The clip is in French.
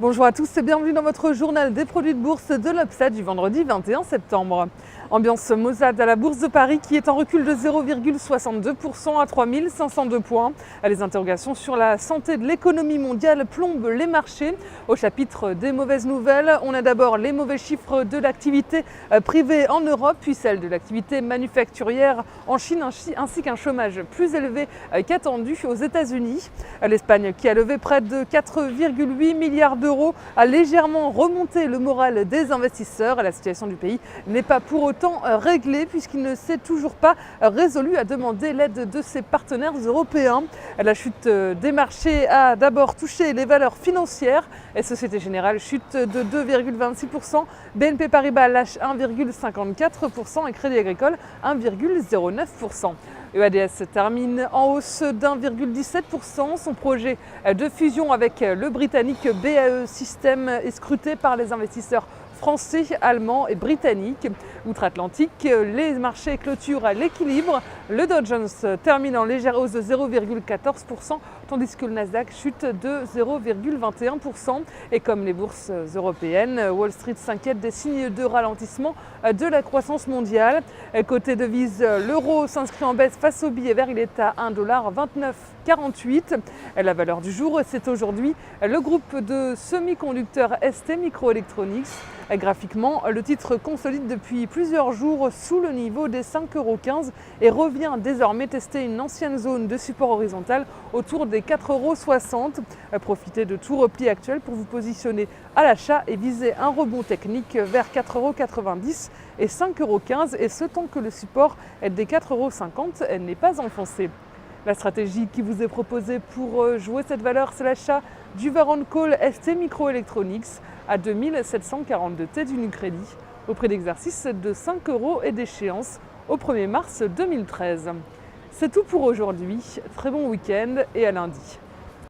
Bonjour à tous et bienvenue dans votre journal des produits de bourse de l'Upside du vendredi 21 septembre. Ambiance maussade à la Bourse de Paris qui est en recul de 0,62% à 3502 points. Les interrogations sur la santé de l'économie mondiale plombent les marchés. Au chapitre des mauvaises nouvelles, on a d'abord les mauvais chiffres de l'activité privée en Europe, puis celle de l'activité manufacturière en Chine, ainsi qu'un chômage plus élevé qu'attendu aux États-Unis. L'Espagne, qui a levé près de 4,8 milliards d'euros, a légèrement remonté le moral des investisseurs. La situation du pays n'est pas pour autant réglée puisqu'il ne s'est toujours pas résolu à demander l'aide de ses partenaires européens. La chute des marchés a d'abord touché les valeurs financières. Et Société Générale chute de 2,26%, BNP Paribas lâche 1,54% et Crédit Agricole 1,09%. EADS termine en hausse d'1,17%. Son projet de fusion avec le britannique BAE Systems est scruté par les investisseurs français, allemands et britanniques. Outre-Atlantique, les marchés clôturent à l'équilibre. Le Dow Jones termine en légère hausse de 0,14%, tandis que le Nasdaq chute de 0,21%. Et comme les bourses européennes, Wall Street s'inquiète des signes de ralentissement de la croissance mondiale. Côté devise, l'euro s'inscrit en baisse face au billet vert. Il est à 1,2948 $. La valeur du jour, c'est aujourd'hui le groupe de semi-conducteurs ST Microelectronics. Graphiquement, le titre consolide depuis plusieurs jours sous le niveau des 5,15 € et revient désormais tester une ancienne zone de support horizontal autour des 4,60 €. Profitez de tout repli actuel pour vous positionner à l'achat et viser un rebond technique vers 4,90 € et 5,15 €, et ce tant que le support des 4,50 € n'est pas enfoncé. La stratégie qui vous est proposée pour jouer cette valeur, c'est l'achat du Varon Call ST Microelectronics à 2742 T d'Unicredit, au prix d'exercice de 5 € et d'échéance au 1er mars 2013. C'est tout pour aujourd'hui, très bon week-end et à lundi.